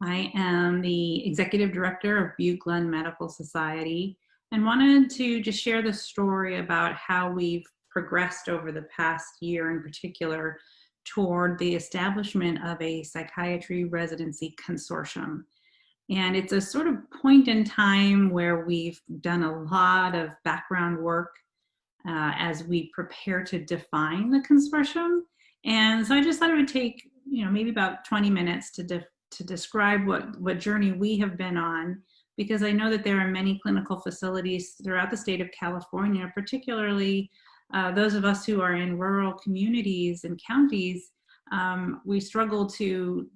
I am the Executive Director of Butte-Glenn Medical Society and wanted to just share the story about how we've progressed over the past year in particular toward the establishment of a Psychiatry Residency Consortium. And it's a sort of point in time where we've done a lot of background work as we prepare to define the consortium. And so I just thought it would take, maybe about 20 minutes to describe what journey we have been on, because I know that there are many clinical facilities throughout the state of California, particularly those of us who are in rural communities and counties. We struggle to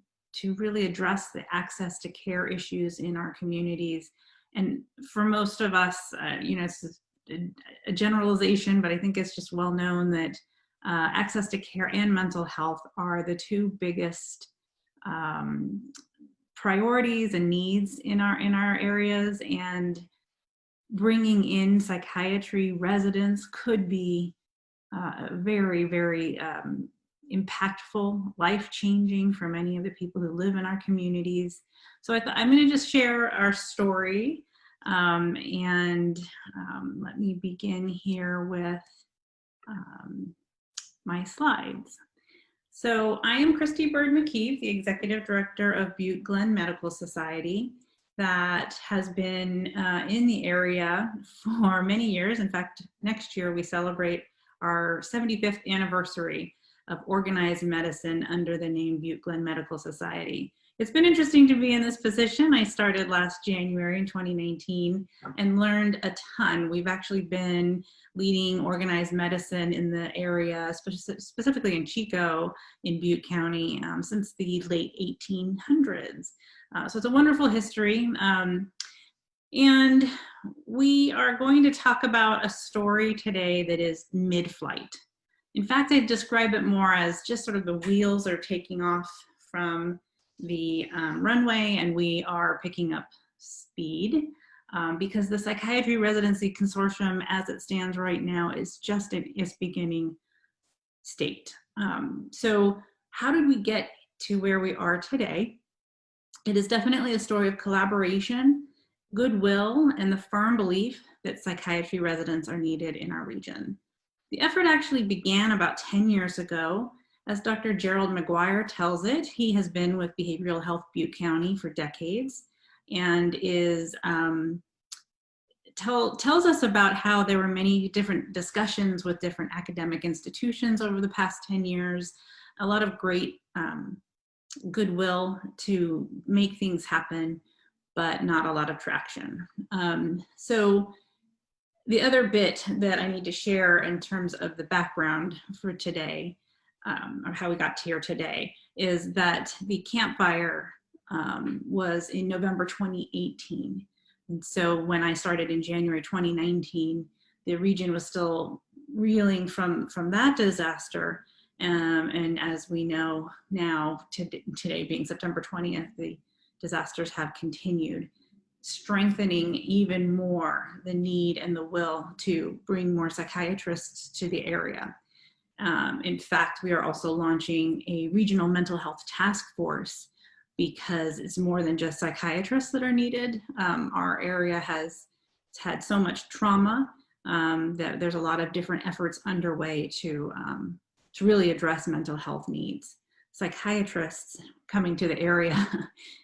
really address the access to care issues in our communities. And for most of us, it's a generalization, but I think it's just well known that access to care and mental health are the two biggest priorities and needs in our areas, and bringing in psychiatry residents could be very, very impactful, life-changing for many of the people who live in our communities. So I'm going to just share our story, and let me begin here with my slides. So I am Kristy Bird MaKieve, the Executive Director of Butte-Glenn Medical Society that has been in the area for many years. In fact, next year we celebrate our 75th anniversary of organized medicine under the name Butte-Glenn Medical Society. It's been interesting to be in this position. I started last January in 2019 and learned a ton. We've actually been leading organized medicine in the area, specifically in Chico in Butte County, since the late 1800s. So it's a wonderful history. And we are going to talk about a story today that is mid-flight. In fact, I describe it more as just sort of the wheels are taking off from the runway and we are picking up speed, because the Psychiatry Residency Consortium as it stands right now is just in its beginning state. So how did we get to where we are today? It is definitely a story of collaboration, goodwill, and the firm belief that psychiatry residents are needed in our region. The effort actually began about 10 years ago. As Dr. Gerald McGuire tells it, he has been with Behavioral Health Butte County for decades and is tells us about how there were many different discussions with different academic institutions over the past 10 years, a lot of great goodwill to make things happen, but not a lot of traction. So the other bit that I need to share in terms of the background for today, or how we got here today, is that the campfire was in November 2018. And so when I started in January 2019, the region was still reeling from that disaster. And as we know now, today being September 20th, the disasters have continued, strengthening even more the need and the will to bring more psychiatrists to the area. In fact, we are also launching a regional mental health task force because it's more than just psychiatrists that are needed. Our area has had so much trauma that there's a lot of different efforts underway to really address mental health needs. Psychiatrists coming to the area,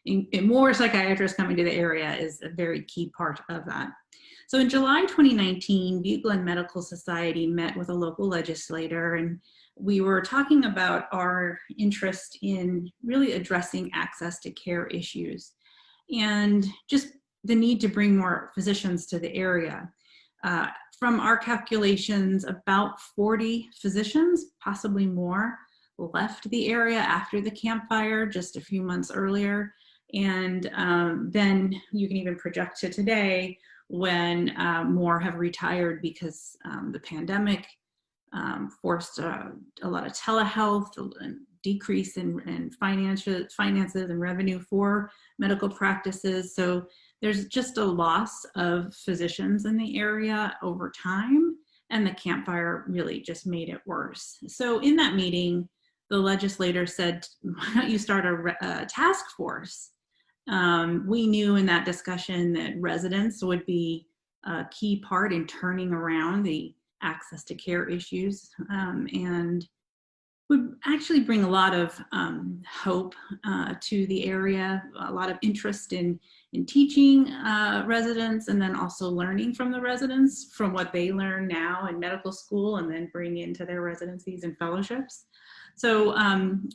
and more psychiatrists coming to the area is a very key part of that. So in July 2019, Butte-Glenn Medical Society met with a local legislator, and we were talking about our interest in really addressing access to care issues and just the need to bring more physicians to the area. From our calculations, about 40 physicians, possibly more, left the area after the campfire just a few months earlier. And then you can even project to today when more have retired because the pandemic forced a lot of telehealth, a decrease in finances and revenue for medical practices. So there's just a loss of physicians in the area over time, and the campfire really just made it worse. So in that meeting, the legislator said, why don't you start a task force We knew in that discussion that residents would be a key part in turning around the access to care issues, and would actually bring a lot of hope to the area, a lot of interest in teaching residents, and then also learning from the residents from what they learn now in medical school and then bring into their residencies and fellowships. So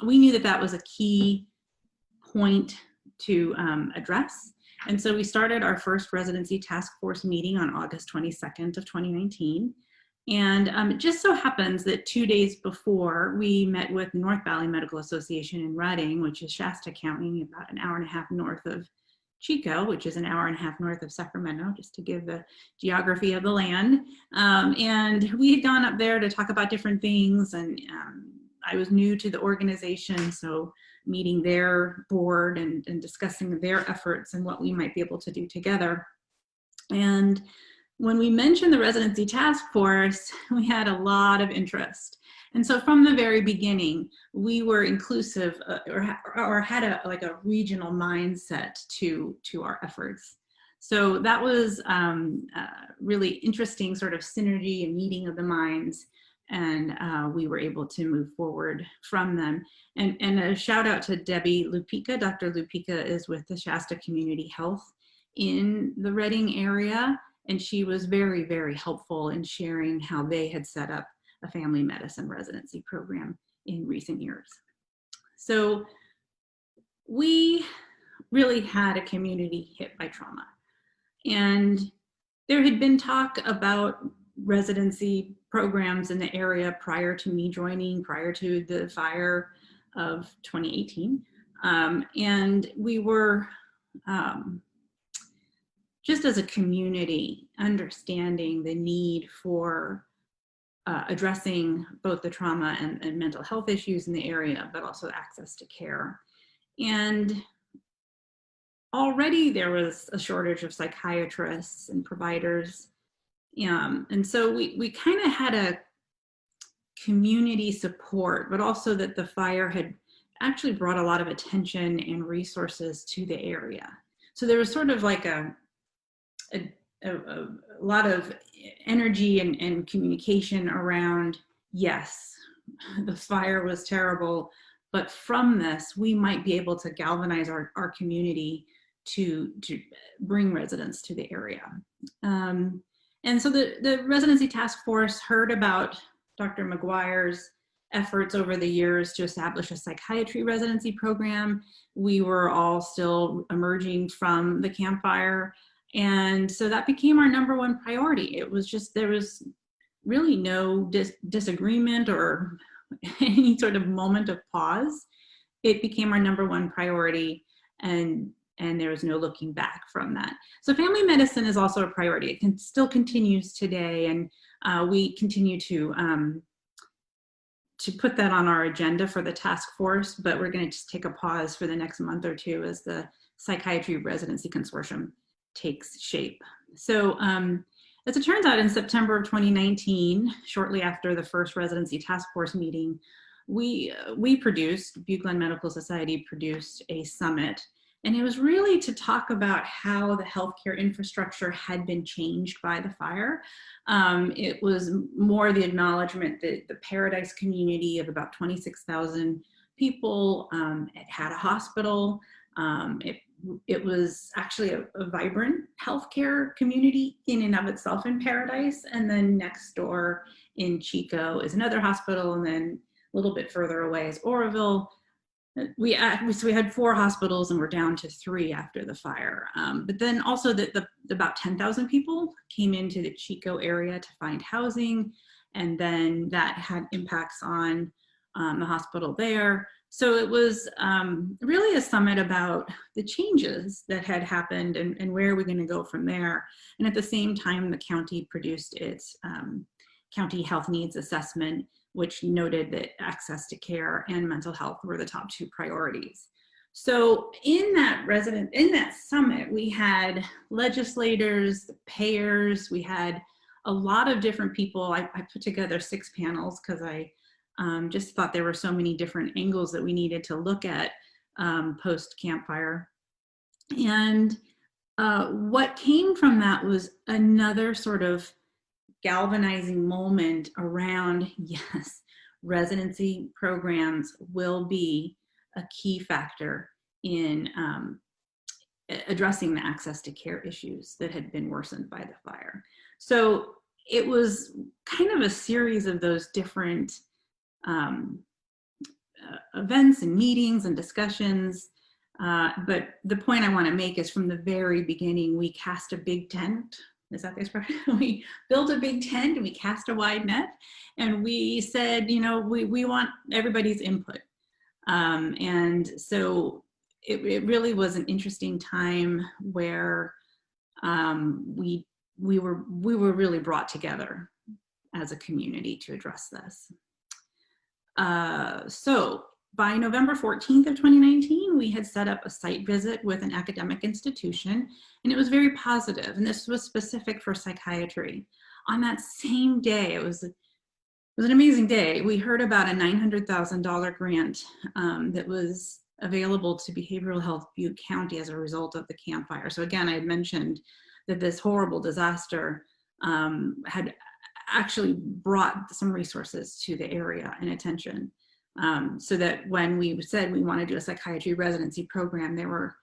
we knew that that was a key point to address. And so we started our first Residency Task Force meeting on August 22nd of 2019. And it just so happens that 2 days before, we met with North Valley Medical Association in Redding, which is Shasta County, about an hour and a half north of Chico, which is an hour and a half north of Sacramento, just to give the geography of the land. And we had gone up there to talk about different things, and I was new to the organization, so meeting their board and discussing their efforts and what we might be able to do together. And when we mentioned the Residency Task Force, we had a lot of interest. And so from the very beginning, we were inclusive or had a regional mindset to our efforts. So that was really interesting sort of synergy and meeting of the minds. And we were able to move forward from them. And a shout out to Debbie Lupica. Dr. Lupica is with the Shasta Community Health in the Redding area. And she was very, very helpful in sharing how they had set up a family medicine residency program in recent years. So we really had a community hit by trauma. And there had been talk about residency programs in the area prior to me joining, prior to the fire of 2018. And we were just as a community understanding the need for addressing both the trauma and mental health issues in the area, but also access to care. And already there was a shortage of psychiatrists and providers. And so we kind of had a community support, but also that the fire had actually brought a lot of attention and resources to the area. So there was sort of like a lot of energy and communication around, yes, the fire was terrible, but from this, we might be able to galvanize our community to bring residents to the area. And so the Residency Task Force heard about Dr. McGuire's efforts over the years to establish a psychiatry residency program. We were all still emerging from the campfire. And so that became our #1 priority. It was just, there was really no disagreement or any sort of moment of pause. It became our #1 priority, and there was no looking back from that. So family medicine is also a priority. It still continues today, and we continue to put that on our agenda for the task force, but we're going to just take a pause for the next month or two as the Psychiatry Residency Consortium takes shape. So as it turns out, in September of 2019, shortly after the first Residency Task Force meeting, we produced, Butte-Glenn Medical Society produced a summit. And it was really to talk about how the healthcare infrastructure had been changed by the fire. It was more the acknowledgement that the Paradise community of about 26,000 people, it had a hospital. It was actually a vibrant healthcare community in and of itself in Paradise. And then next door in Chico is another hospital, and then a little bit further away is Oroville. So we had 4 hospitals, and we're down to 3 after the fire. But then also about 10,000 people came into the Chico area to find housing, and then that had impacts on the hospital there. So it was really a summit about the changes that had happened and where are we going to go from there. And at the same time, the county produced its county health needs assessment, which noted that access to care and mental health were the top 2 priorities. So in that summit, we had legislators, payers, we had a lot of different people. I put together 6 panels because I just thought there were so many different angles that we needed to look at post-campfire. And what came from that was another sort of galvanizing moment around, yes, residency programs will be a key factor in addressing the access to care issues that had been worsened by the fire. So it was kind of a series of those different events and meetings and discussions. But the point I want to make is from the very beginning, we cast a big tent. Is that the expression? We built a big tent and we cast a wide net. And we said, you know, we want everybody's input. And so it really was an interesting time where we were really brought together as a community to address this. So by November 14th of 2019, we had set up a site visit with an academic institution, and it was very positive, and this was specific for psychiatry. On that same day, it was an amazing day. We heard about a $900,000 grant that was available to behavioral health Butte County as a result of the Camp Fire. So again, I had mentioned that this horrible disaster had actually brought some resources to the area and attention. So that when we said we want to do a psychiatry residency program, there were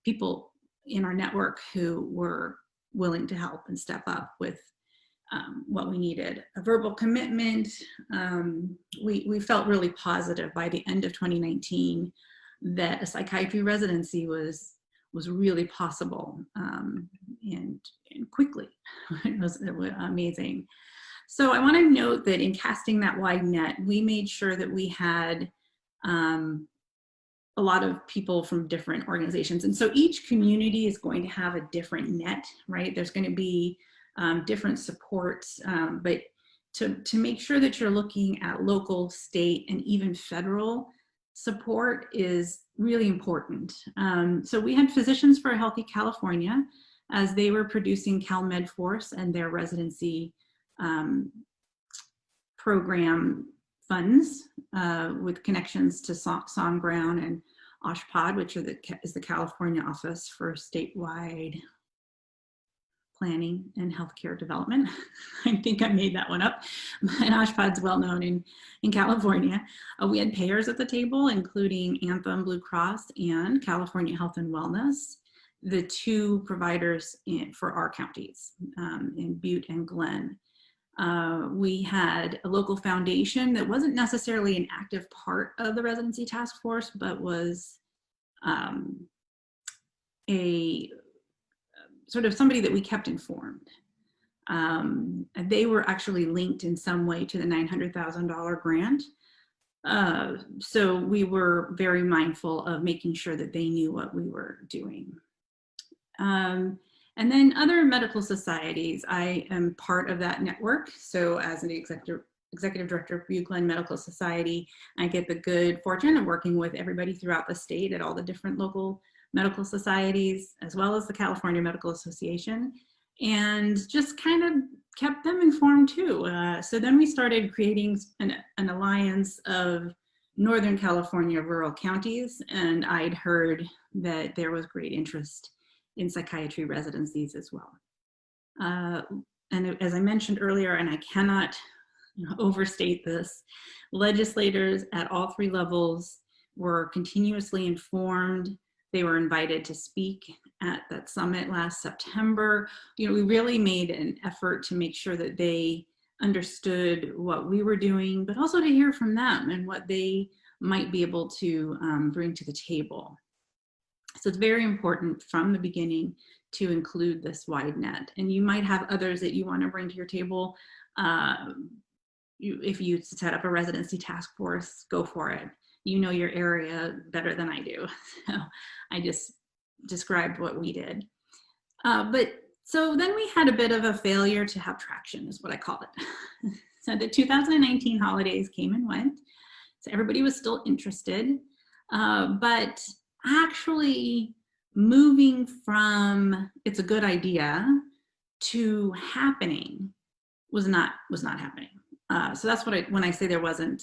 people in our network who were willing to help and step up with what we needed. A verbal commitment. We felt really positive by the end of 2019 that a psychiatry residency was really possible and quickly. It was amazing. So I want to note that in casting that wide net, we made sure that we had a lot of people from different organizations. And so each community is going to have a different net, right? There's going to be different supports, but to make sure that you're looking at local, state, and even federal support is really important. So we had Physicians for a Healthy California as they were producing CalMed Force and their residency program funds with connections to Song Brown and OSHPD, which is the California Office for Statewide Planning and Healthcare Development. I think I made that one up. And OSHPD's well known in California. We had payers at the table, including Anthem Blue Cross and California Health and Wellness, the two providers for our counties in Butte and Glenn. We had a local foundation that wasn't necessarily an active part of the Residency Task Force, but was a sort of somebody that we kept informed. They were actually linked in some way to the $900,000 grant. So we were very mindful of making sure that they knew what we were doing. And then other medical societies, I am part of that network. So as an executive director of Butte-Glenn Medical Society, I get the good fortune of working with everybody throughout the state at all the different local medical societies, as well as the California Medical Association, and just kind of kept them informed too. So then we started creating an alliance of Northern California rural counties, and I'd heard that there was great interest in psychiatry residencies as well. And as I mentioned earlier, and I cannot overstate this, legislators at all three levels were continuously informed. They were invited to speak at that summit last September. We really made an effort to make sure that they understood what we were doing, but also to hear from them and what they might be able to bring to the table. So it's very important from the beginning to include this wide net. And you might have others that you want to bring to your table. If you set up a residency task force, go for it. You know your area better than I do. So I just described what we did. So then we had a bit of a failure to have traction, is what I call it. So the 2019 holidays came and went. So everybody was still interested, but actually moving from it's a good idea to happening was not happening. So that's what when I say there wasn't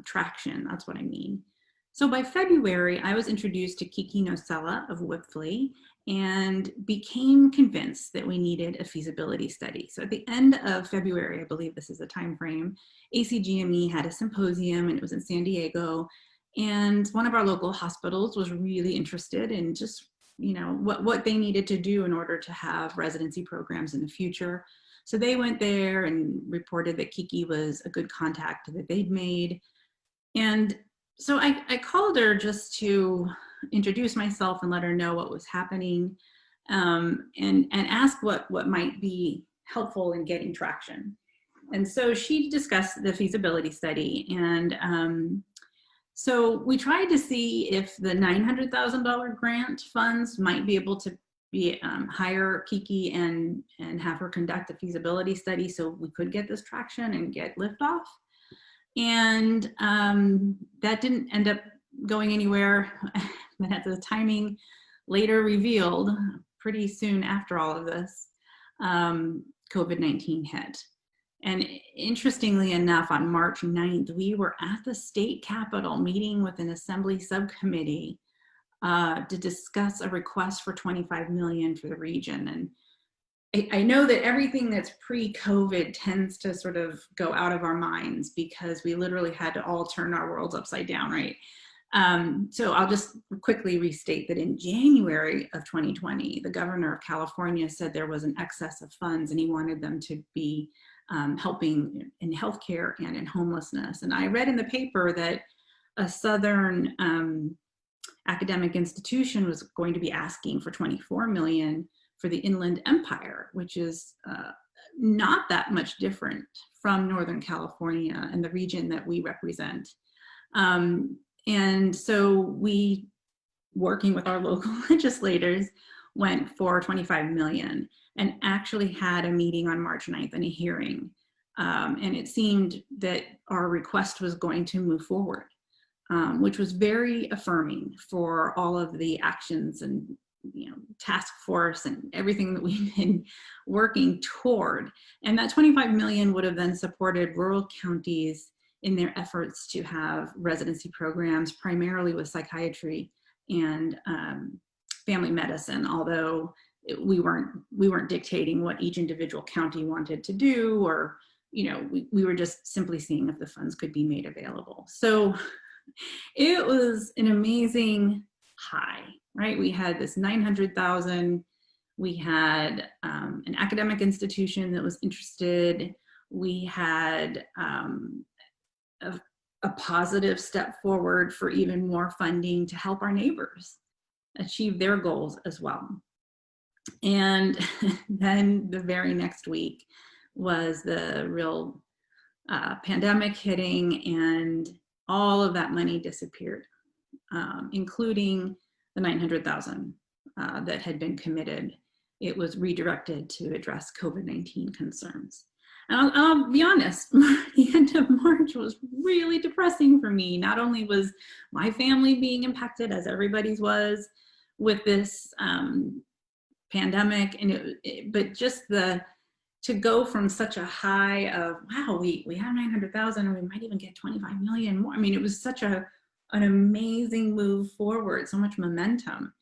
traction, that's what I mean. So by February, I was introduced to Kiki Nocella of Wipfli and became convinced that we needed a feasibility study. So at the end of February, I believe this is the time frame, ACGME had a symposium and it was in San Diego. And one of our local hospitals was really interested in just, what they needed to do in order to have residency programs in the future. So they went there and reported that Kiki was a good contact that they'd made. And so I called her just to introduce myself and let her know what was happening, and ask what might be helpful in getting traction. And so she discussed the feasibility study, and so we tried to see if the $900,000 grant funds might be able to hire Kiki and have her conduct a feasibility study so we could get this traction and get liftoff. And that didn't end up going anywhere. But the timing later revealed, pretty soon after all of this, COVID-19 hit. And interestingly enough, on March 9th, we were at the state capitol meeting with an assembly subcommittee to discuss a request for $25 million for the region. And I know that everything that's pre-COVID tends to sort of go out of our minds because we literally had to all turn our worlds upside down, right? So I'll just quickly restate that in January of 2020, the governor of California said there was an excess of funds and he wanted them to be helping in healthcare and in homelessness. And I read in the paper that a Southern academic institution was going to be asking for $24 million for the Inland Empire, which is not that much different from Northern California and the region that we represent. And so we, working with our local legislators, went for $25 million and actually had a meeting on March 9th and a hearing. And it seemed that our request was going to move forward, which was very affirming for all of the actions and task force and everything that we've been working toward. And that $25 million would have then supported rural counties in their efforts to have residency programs, primarily with psychiatry and family medicine, although we weren't dictating what each individual county wanted to do, or we were just simply seeing if the funds could be made available. So it was an amazing high, right? We had this 900,000. We had an academic institution that was interested. We had a positive step forward for even more funding to help our neighbors achieve their goals as well. And then the very next week was the real pandemic hitting, and all of that money disappeared, including the 900,000 that had been committed. It was redirected to address COVID-19 concerns. And I'll be honest, the end of March was really depressing for me. Not only was my family being impacted, as everybody's was, with this pandemic, and but just to go from such a high of, wow, we have 900,000 and we might even get 25 million more. I mean, it was such an amazing move forward, so much momentum,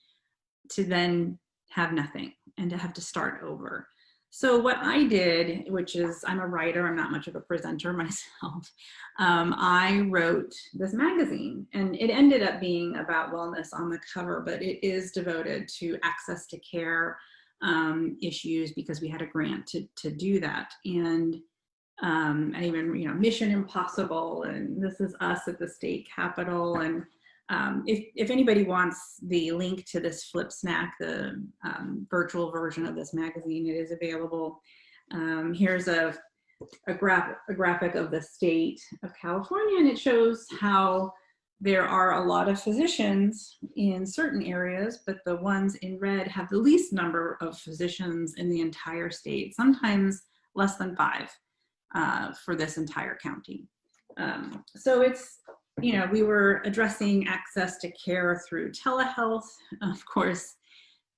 to then have nothing and to have to start over. So what I did, which is, I'm a writer, I'm not much of a presenter myself, I wrote this magazine, and it ended up being about wellness on the cover, but it is devoted to access to care issues, because we had a grant to do that. And even, Mission Impossible, and This Is Us at the state capitol. And if anybody wants the link to this Flip Snack, the virtual version of this magazine, it is available. Here's a graphic of the state of California, and it shows how there are a lot of physicians in certain areas, but the ones in red have the least number of physicians in the entire state, sometimes less than 5 for this entire county. So it's, we were addressing access to care through telehealth. Of course,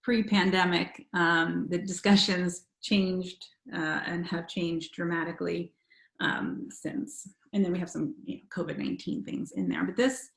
pre-pandemic, the discussions changed and have changed dramatically since. And then we have some COVID-19 things in there. But this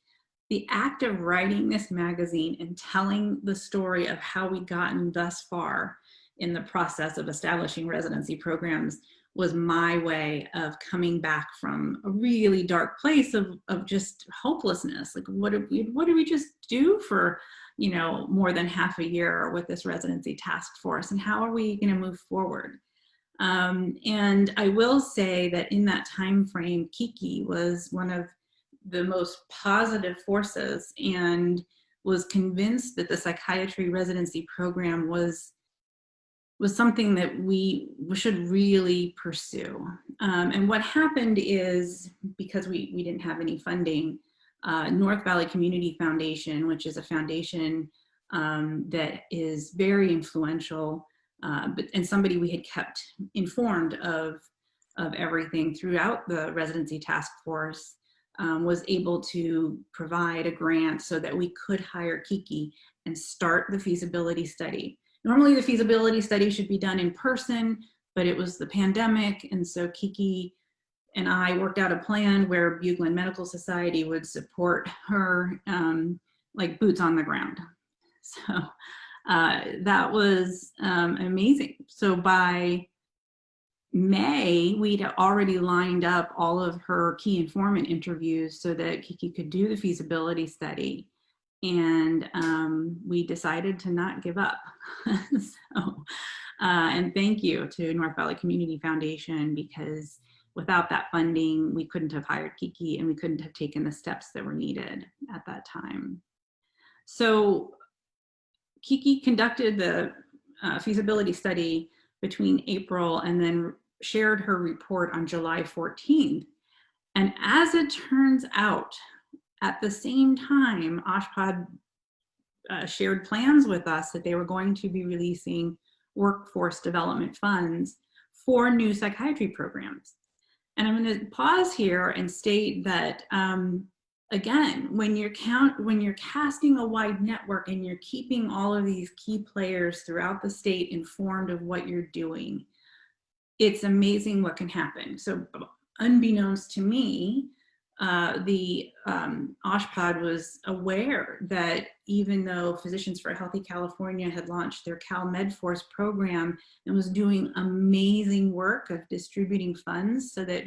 the act of writing this magazine and telling the story of how we'd gotten thus far in the process of establishing residency programs was my way of coming back from a really dark place of just hopelessness. Like, what did we just do for, you know, more than half a year with this residency task force, and how are we going to move forward? And I will say that in that time frame, Kiki was one of the most positive forces and was convinced that the psychiatry residency program was something that we should really pursue. And what happened is, because we didn't have any funding, North Valley Community Foundation, which is a foundation that is very influential, and somebody we had kept informed of everything throughout the residency task force, was able to provide a grant so that we could hire Kiki and start the feasibility study. Normally the feasibility study should be done in person, but it was the pandemic, and so Kiki and I worked out a plan where Butte-Glenn Medical Society would support her, like boots on the ground. So that was amazing. So by May, we'd already lined up all of her key informant interviews so that Kiki could do the feasibility study. And we decided to not give up. So, and thank you to North Valley Community Foundation, because without that funding, we couldn't have hired Kiki and we couldn't have taken the steps that were needed at that time. So Kiki conducted the feasibility study between April and then shared her report on July 14th. And as it turns out, at the same time, OSHPD shared plans with us that they were going to be releasing workforce development funds for new psychiatry programs. And I'm going to pause here and state that, again, when you're casting a wide network and you're keeping all of these key players throughout the state informed of what you're doing, it's amazing what can happen. So unbeknownst to me, the OSHPD was aware that even though Physicians for a Healthy California had launched their Cal MedForce program and was doing amazing work of distributing funds so that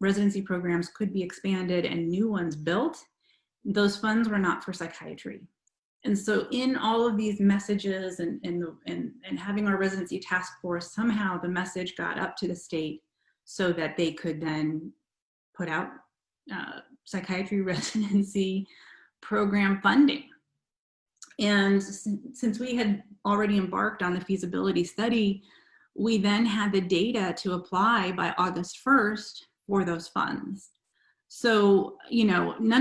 residency programs could be expanded and new ones built, those funds were not for psychiatry. And so in all of these messages and having our residency task force, somehow the message got up to the state so that they could then put out psychiatry residency program funding. And since we had already embarked on the feasibility study, we then had the data to apply by August 1st for those funds. So, you know, no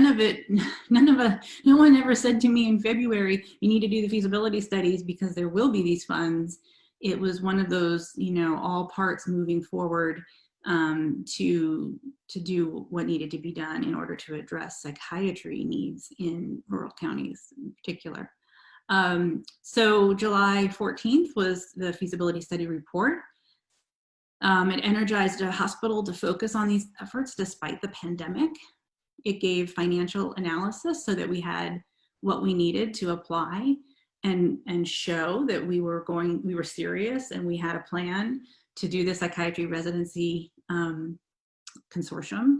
one ever said to me in February, you need to do the feasibility studies because there will be these funds. It was one of those, you know, all parts moving forward to do what needed to be done in order to address psychiatry needs in rural counties in particular. So July 14th was the feasibility study report. It energized a hospital to focus on these efforts despite the pandemic. It gave financial analysis so that we had what we needed to apply and show that we were serious and we had a plan to do the Psychiatry Residency Consortium,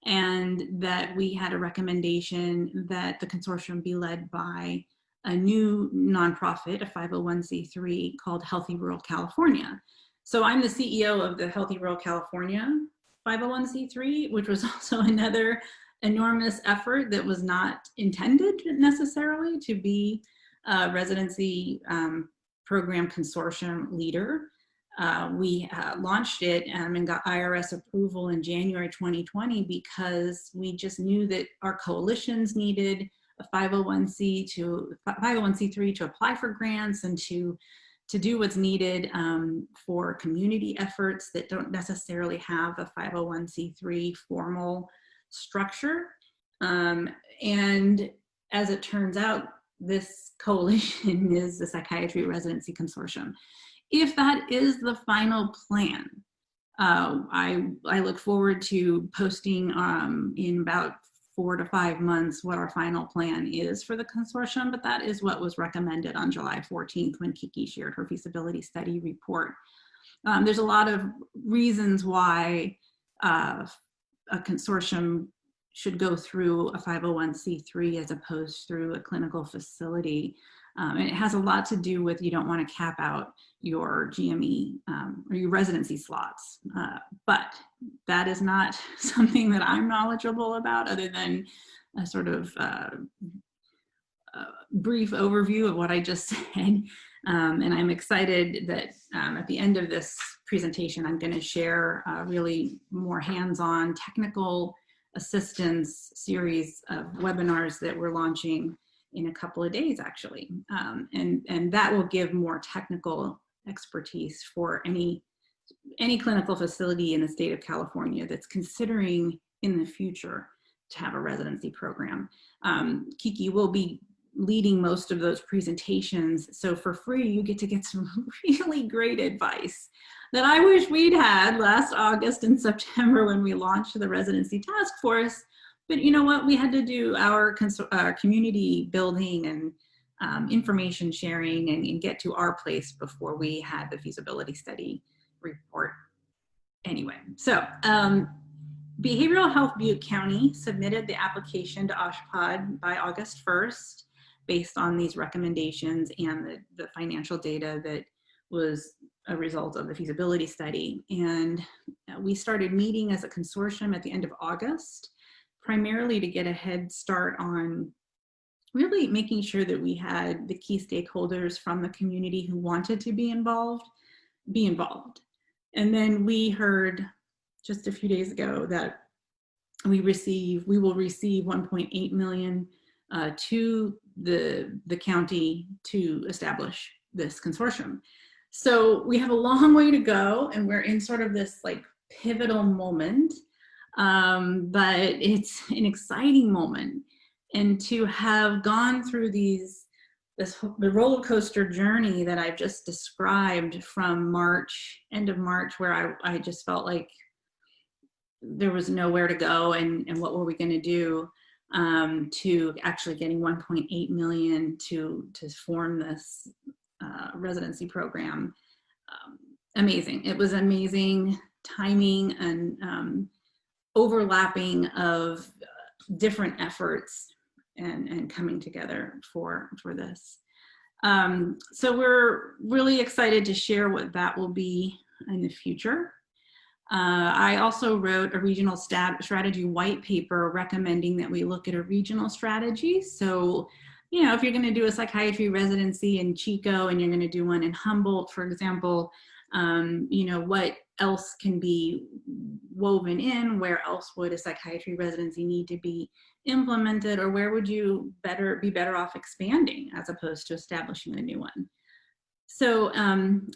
and that we had a recommendation that the consortium be led by a new nonprofit, a 501c3 called Healthy Rural California. So I'm the CEO of the Healthy Rural California 501c3, which was also another enormous effort that was not intended necessarily to be a residency program consortium leader. We launched it and got IRS approval in January 2020 because we just knew that our coalitions needed a 501c3 to apply for grants and to do what's needed for community efforts that don't necessarily have a 501c3 formal structure. And as it turns out, this coalition is the Psychiatry Residency Consortium. If that is the final plan, I look forward to posting in about 4 to 5 months what our final plan is for the consortium, but that is what was recommended on July 14th when Kiki shared her feasibility study report. There's a lot of reasons why a consortium should go through a 501c3 as opposed through a clinical facility. And it has a lot to do with, you don't want to cap out your GME or your residency slots. But that is not something that I'm knowledgeable about, other than a sort of brief overview of what I just said. And I'm excited that at the end of this presentation, I'm going to share really more hands-on technical assistance series of webinars that we're launching in a couple of days, actually. And that will give more technical expertise for any clinical facility in the state of California that's considering in the future to have a residency program. Kiki will be leading most of those presentations. So for free, you get to get some really great advice that I wish we'd had last August and September when we launched the Residency Task Force. But you know what? We had to do our community building and information sharing and get to our place before we had the feasibility study report. Anyway, so Behavioral Health Butte County submitted the application to OSHPD by August 1st based on these recommendations and the financial data that was a result of the feasibility study. And we started meeting as a consortium at the end of August, primarily to get a head start on really making sure that we had the key stakeholders from the community who wanted to be involved. And then we heard just a few days ago that we will receive 1.8 million to the county to establish this consortium. So we have a long way to go, and we're in sort of this like pivotal moment, but it's an exciting moment. And to have gone through the roller coaster journey that I've just described from March, end of March, where I just felt like there was nowhere to go and what were we going to do, to actually getting 1.8 million to form this residency program. Amazing. It was amazing timing and overlapping of different efforts and coming together for this. So we're really excited to share what that will be in the future. I also wrote a regional strategy white paper recommending that we look at a regional strategy. So, you know, if you're going to do a psychiatry residency in Chico and you're going to do one in Humboldt, for example, you know, what else can be woven in? Where else would a psychiatry residency need to be implemented, or where would you be better off expanding as opposed to establishing a new one? So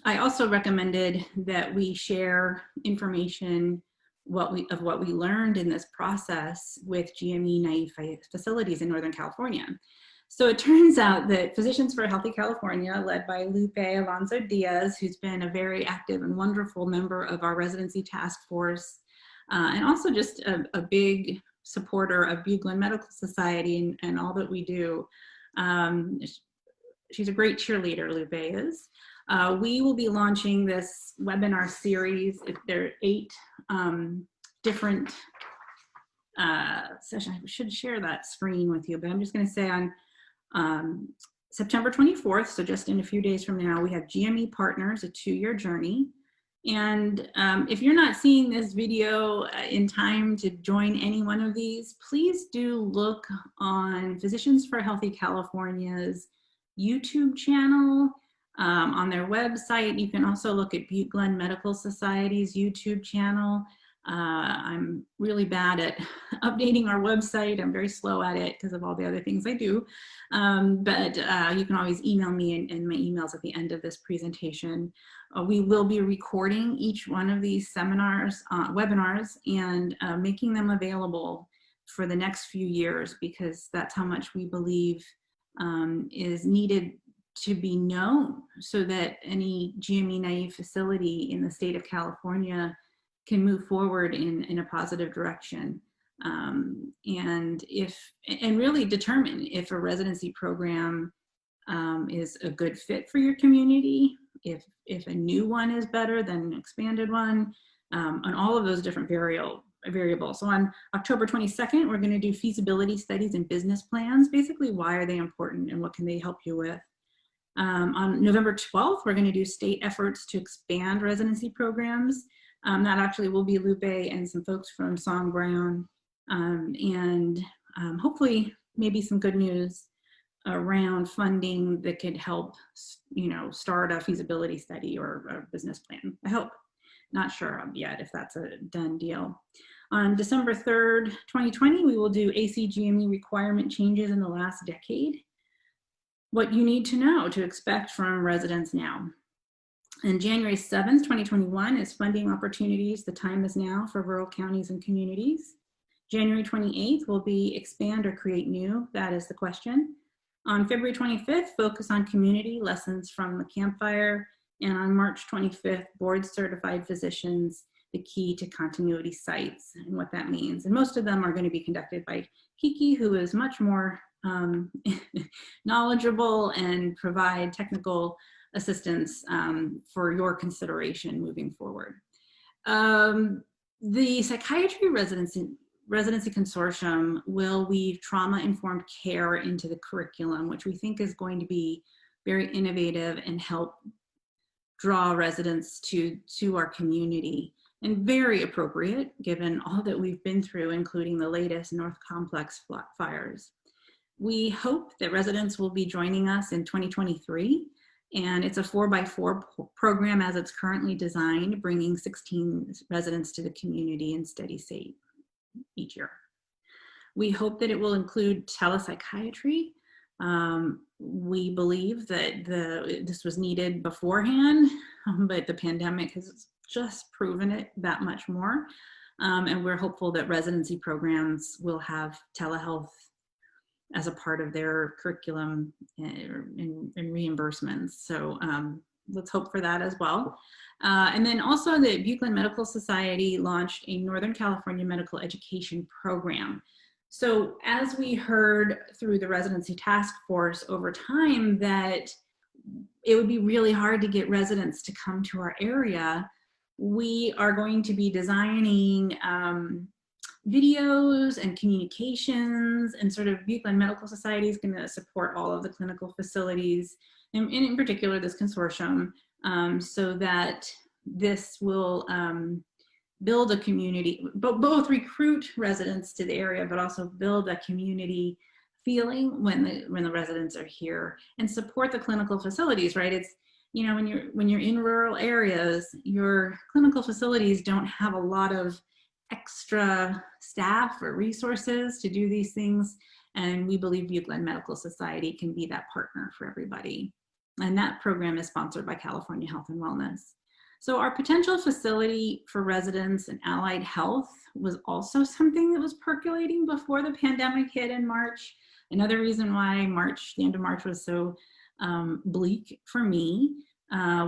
I also recommended that we share information of what we learned in this process with GME naive facilities in Northern California. So it turns out that Physicians for a Healthy California, led by Lupe Alonso Diaz, who's been a very active and wonderful member of our residency task force, and also just a big supporter of Butte-Glenn Medical Society and all that we do. She's a great cheerleader, Lupe is. We will be launching this webinar series. There are 8 different sessions. I should share that screen with you, but I'm just going to say on September 24th, so just in a few days from now, we have GME Partners, a 2-year journey. And if you're not seeing this video in time to join any one of these, please do look on Physicians for Healthy California's YouTube channel, on their website. You can also look at Butte-Glenn Medical Society's YouTube channel. I'm really bad at updating our website. I'm very slow at it because of all the other things I do. But you can always email me, and my email's at the end of this presentation. We will be recording each one of these webinars, and making them available for the next few years, because that's how much we believe is needed to be known, so that any GME naive facility in the state of California can move forward in a positive direction. And really determine if a residency program is a good fit for your community, if a new one is better than an expanded one, on all of those different variables. So on October 22nd, we're going to do feasibility studies and business plans. Basically, why are they important and what can they help you with? On November 12th, we're going to do state efforts to expand residency programs. That actually will be Lupe and some folks from Song Brown, and hopefully maybe some good news around funding that could help, start a feasibility study or a business plan. I hope. Not sure yet if that's a done deal. On December 3rd, 2020, we will do ACGME requirement changes in the last decade. What you need to know to expect from residents now. And January 7th, 2021 is funding opportunities. The time is now for rural counties and communities. January 28th will be expand or create new. That is the question. On February 25th, focus on community lessons from the campfire. And on March 25th, board certified physicians, the key to continuity sites and what that means. And most of them are going to be conducted by Kiki, who is much more knowledgeable and provide technical assistance for your consideration moving forward. The Psychiatry Residency Consortium will weave trauma-informed care into the curriculum, which we think is going to be very innovative and help draw residents to our community, and very appropriate given all that we've been through, including the latest North Complex fires. We hope that residents will be joining us in 2023, and it's a 4x4 program as it's currently designed, bringing 16 residents to the community in steady state each year. We hope that it will include telepsychiatry. We believe that this was needed beforehand, but the pandemic has just proven it that much more. And we're hopeful that residency programs will have telehealth as a part of their curriculum and reimbursements. So let's hope for that as well. And then also the Butte-Glenn Medical Society launched a Northern California medical education program. So as we heard through the Residency Task Force over time that it would be really hard to get residents to come to our area, we are going to be designing videos and communications, and sort of Butte-Glenn Medical Society is going to support all of the clinical facilities, and in particular this consortium, so that this will build a community, both recruit residents to the area, but also build a community feeling when the residents are here, and support the clinical facilities, right? It's, when you're in rural areas, your clinical facilities don't have a lot of extra staff or resources to do these things. And we believe Butte-Glenn Medical Society can be that partner for everybody. And that program is sponsored by California Health and Wellness. So our potential facility for residents and allied health was also something that was percolating before the pandemic hit in March. Another reason why the end of March was so bleak for me.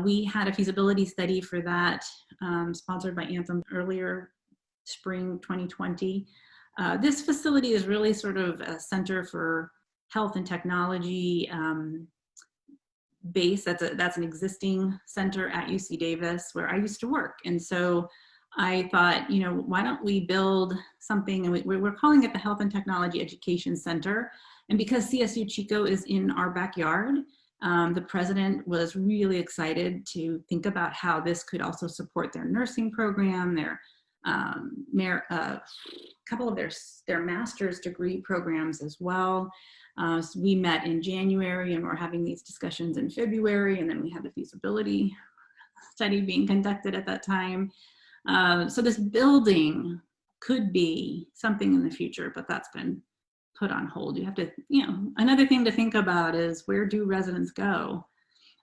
We had a feasibility study for that sponsored by Anthem earlier spring 2020. This facility is really sort of a center for health and technology base. That's an existing center at UC Davis where I used to work. And so I thought, why don't we build something, and we're calling it the Health and Technology Education Center. And because CSU Chico is in our backyard, the president was really excited to think about how this could also support their nursing program, their couple of their master's degree programs as well. So we met in January, and we're having these discussions in February, and then we had the feasibility study being conducted at that time. So this building could be something in the future, but that's been put on hold. You have to, another thing to think about is, where do residents go?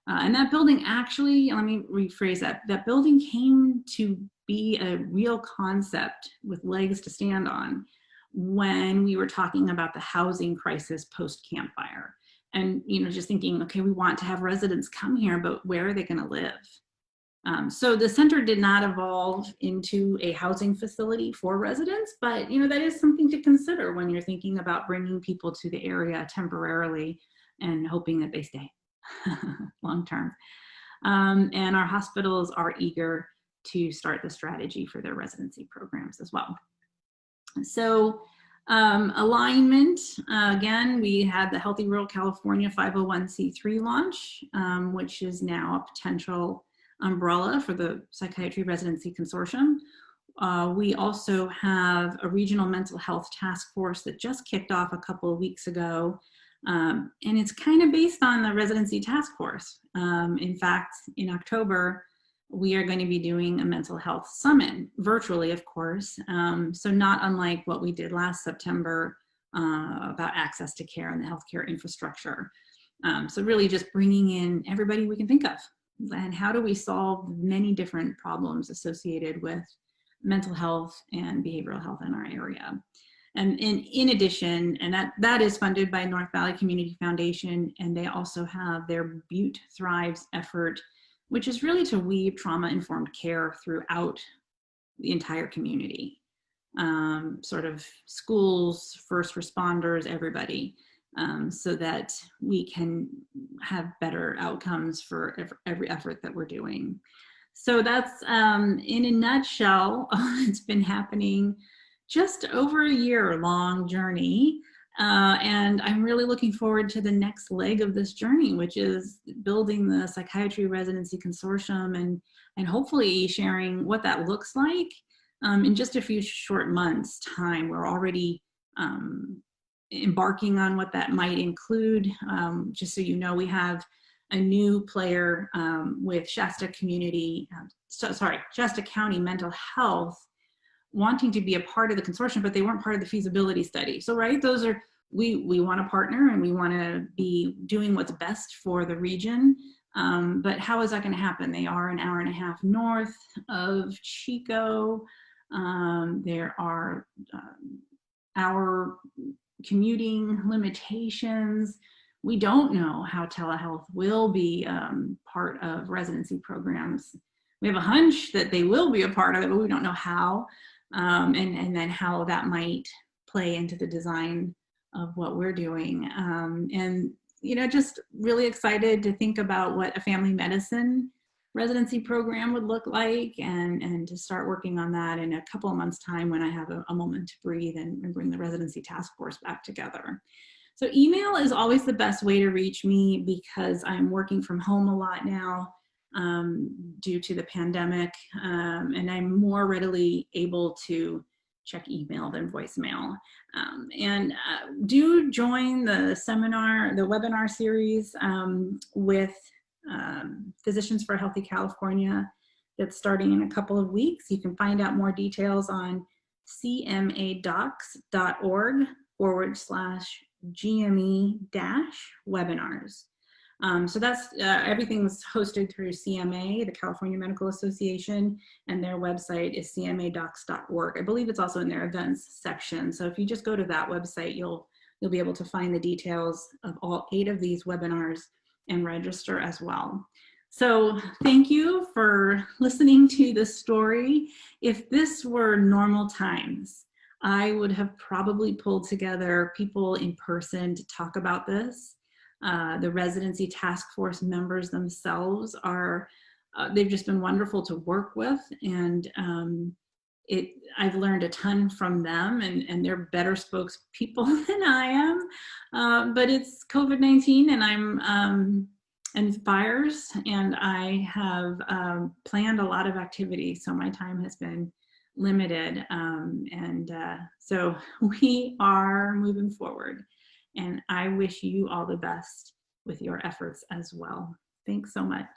And that building actually, let me rephrase that building came to be a real concept with legs to stand on when we were talking about the housing crisis post-campfire. And, just thinking, okay, we want to have residents come here, but where are they going to live? So the center did not evolve into a housing facility for residents, but that is something to consider when you're thinking about bringing people to the area temporarily and hoping that they stay long term. And our hospitals are eager to start the strategy for their residency programs as well. So alignment, again, we had the Healthy Rural California 501c3 launch, which is now a potential umbrella for the Psychiatry Residency Consortium. We also have a regional mental health task force that just kicked off a couple of weeks ago. And it's kind of based on the Residency Task Force. In fact, in October, we are going to be doing a mental health summit, virtually, of course. So not unlike what we did last September about access to care and the healthcare infrastructure. So really just bringing in everybody we can think of. And how do we solve many different problems associated with mental health and behavioral health in our area. And in addition, and that is funded by North Valley Community Foundation, and they also have their Butte Thrives effort, which is really to weave trauma-informed care throughout the entire community, sort of schools, first responders, everybody, so that we can have better outcomes for every effort that we're doing. So that's, in a nutshell, it's been happening just over a year-long journey. And I'm really looking forward to the next leg of this journey, which is building the Psychiatry Residency Consortium and hopefully sharing what that looks like in just a few short months' time. We're already embarking on what that might include. Just so you know, we have a new player with Shasta County Mental Health wanting to be a part of the consortium, but they weren't part of the feasibility study. So, right, those are, we want to partner and we want to be doing what's best for the region. But how is that going to happen? They are an hour and a half north of Chico. There are our commuting limitations. We don't know how telehealth will be part of residency programs. We have a hunch that they will be a part of it, but we don't know how. And then how that might play into the design of what we're doing. And, just really excited to think about what a family medicine residency program would look like and to start working on that in a couple of months' time when I have a moment to breathe and bring the Residency Task Force back together. So email is always the best way to reach me because I'm working from home a lot now. Due to the pandemic, and I'm more readily able to check email than voicemail. Do join the webinar series with Physicians for a Healthy California that's starting in a couple of weeks. You can find out more details on cmadocs.org/GME-webinars. So that's everything's hosted through CMA, the California Medical Association, and their website is cmadocs.org. I believe it's also in their events section. So if you just go to that website, you'll be able to find the details of all 8 of these webinars and register as well. So thank you for listening to this story. If this were normal times, I would have probably pulled together people in person to talk about this. The Residency Task Force members themselves are, they've just been wonderful to work with, and I've learned a ton from them, and they're better spokespeople than I am. But it's COVID-19, and I'm and fires, and I have planned a lot of activity, so my time has been limited, so we are moving forward. And I wish you all the best with your efforts as well. Thanks so much.